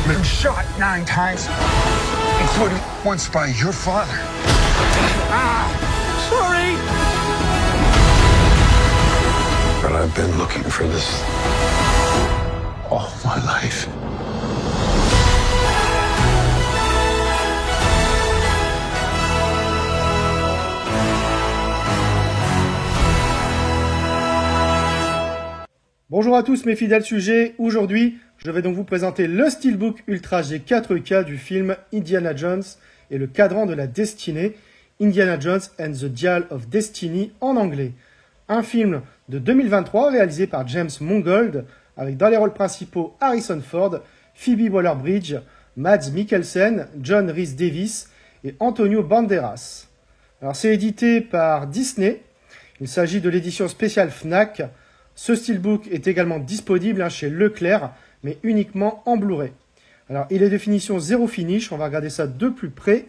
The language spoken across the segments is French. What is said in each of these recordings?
been shot 9 times, including once by your father. Sorry! But I've been looking for this all my life. Bonjour à tous mes fidèles sujets, aujourd'hui je vais donc vous présenter le Steelbook Ultra G 4K du film Indiana Jones et le cadran de la destinée, Indiana Jones and the Dial of Destiny en anglais. Un film de 2023 réalisé par James Mangold avec dans les rôles principaux Harrison Ford, Phoebe Waller-Bridge, Mads Mikkelsen, John Rhys Davies et Antonio Banderas. Alors c'est édité par Disney, il s'agit de l'édition spéciale Fnac. Ce Steelbook est également disponible chez Leclerc, mais uniquement en Blu-ray. Alors, il est de finition 0 finish, on va regarder ça de plus près.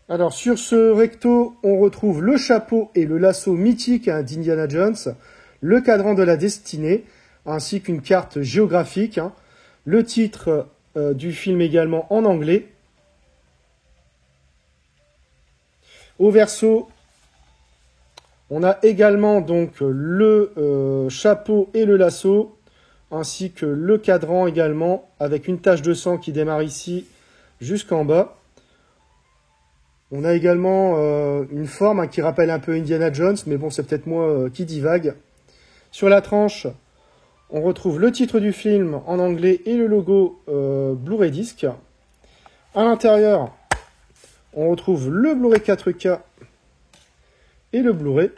Alors, sur ce recto, on retrouve le chapeau et le lasso mythique d'Indiana Jones, le cadran de la destinée, ainsi qu'une carte géographique, le titre du film également en anglais. Au verso, on a également donc le chapeau et le lasso, ainsi que le cadran également, avec une tache de sang qui démarre ici jusqu'en bas. On a également une forme qui rappelle un peu Indiana Jones, mais bon, c'est peut-être moi qui divague. Sur la tranche, on retrouve le titre du film en anglais et le logo Blu-ray Disc. À l'intérieur, on retrouve le Blu-ray 4K et le Blu-ray.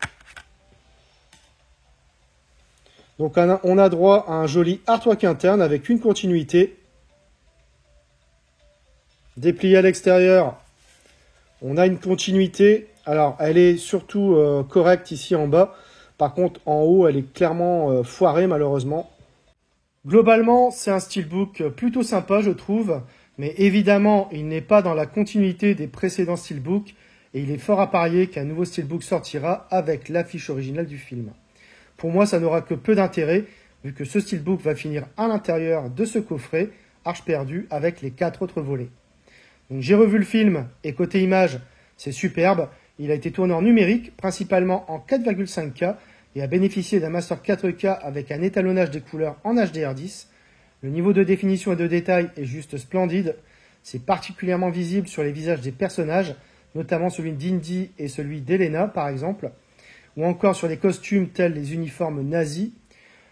Donc on a droit à un joli artwork interne avec une continuité. Déplié à l'extérieur, on a une continuité. Alors elle est surtout correcte ici en bas. Par contre en haut elle est clairement foirée malheureusement. Globalement c'est un steelbook plutôt sympa je trouve. Mais évidemment, il n'est pas dans la continuité des précédents steelbooks et il est fort à parier qu'un nouveau steelbook sortira avec l'affiche originale du film. Pour moi, ça n'aura que peu d'intérêt vu que ce steelbook va finir à l'intérieur de ce coffret, arche perdue, avec les 4 autres volets. Donc j'ai revu le film et côté image, c'est superbe. Il a été tourné en numérique, principalement en 4,5K et a bénéficié d'un master 4K avec un étalonnage des couleurs en HDR10. Le niveau de définition et de détail est juste splendide. C'est particulièrement visible sur les visages des personnages, notamment celui d'Indy et celui d'Elena par exemple, ou encore sur les costumes tels les uniformes nazis.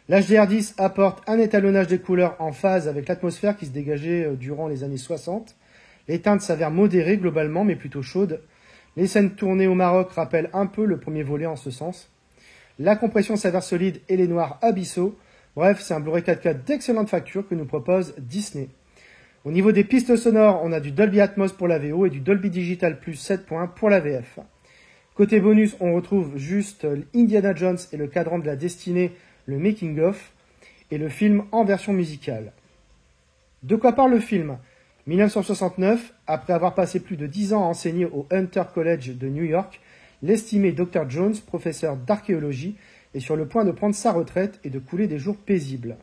L'HDR10 apporte un étalonnage des couleurs en phase avec l'atmosphère qui se dégageait durant les années 60. Les teintes s'avèrent modérées globalement, mais plutôt chaudes. Les scènes tournées au Maroc rappellent un peu le premier volet en ce sens. La compression s'avère solide et les noirs abyssaux. Bref, c'est un Blu-ray 4K d'excellente facture que nous propose Disney. Au niveau des pistes sonores, on a du Dolby Atmos pour la VO et du Dolby Digital Plus 7 points pour la VF. Côté bonus, on retrouve juste Indiana Jones et le cadran de la destinée, le Making of, et le film en version musicale. De quoi parle le film ? 1969, après avoir passé plus de 10 ans à enseigner au Hunter College de New York, l'estimé Dr. Jones, professeur d'archéologie, est sur le point de prendre sa retraite et de couler des jours paisibles.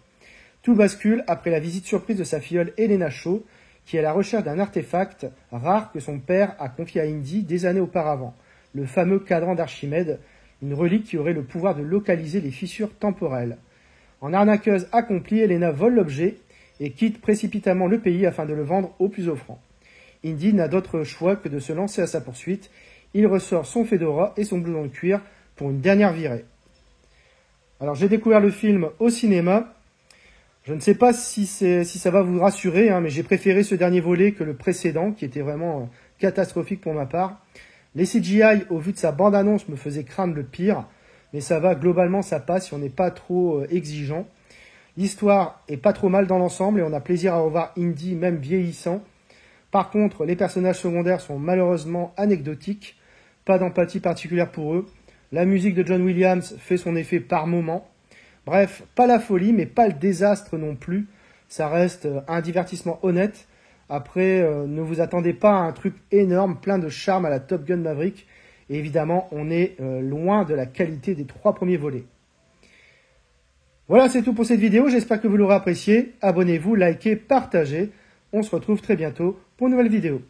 Tout bascule après la visite surprise de sa filleule Elena Shaw, qui est à la recherche d'un artefact rare que son père a confié à Indy des années auparavant, le fameux cadran d'Archimède, une relique qui aurait le pouvoir de localiser les fissures temporelles. En arnaqueuse accomplie, Elena vole l'objet et quitte précipitamment le pays afin de le vendre au plus offrant. Indy n'a d'autre choix que de se lancer à sa poursuite. Il ressort son fedora et son blouson de cuir pour une dernière virée. Alors j'ai découvert le film au cinéma. Je ne sais pas si ça va vous rassurer, mais j'ai préféré ce dernier volet que le précédent, qui était vraiment catastrophique pour ma part. Les CGI, au vu de sa bande-annonce, me faisaient craindre le pire, mais ça va, globalement ça passe si on n'est pas trop exigeant. L'histoire est pas trop mal dans l'ensemble et on a plaisir à revoir Indy même vieillissant. Par contre, les personnages secondaires sont malheureusement anecdotiques, pas d'empathie particulière pour eux. La musique de John Williams fait son effet par moments. Bref, pas la folie, mais pas le désastre non plus. Ça reste un divertissement honnête. Après, ne vous attendez pas à un truc énorme, plein de charme à la Top Gun Maverick. Et évidemment, on est loin de la qualité des 3 premiers volets. Voilà, c'est tout pour cette vidéo. J'espère que vous l'aurez apprécié. Abonnez-vous, likez, partagez. On se retrouve très bientôt pour une nouvelle vidéo.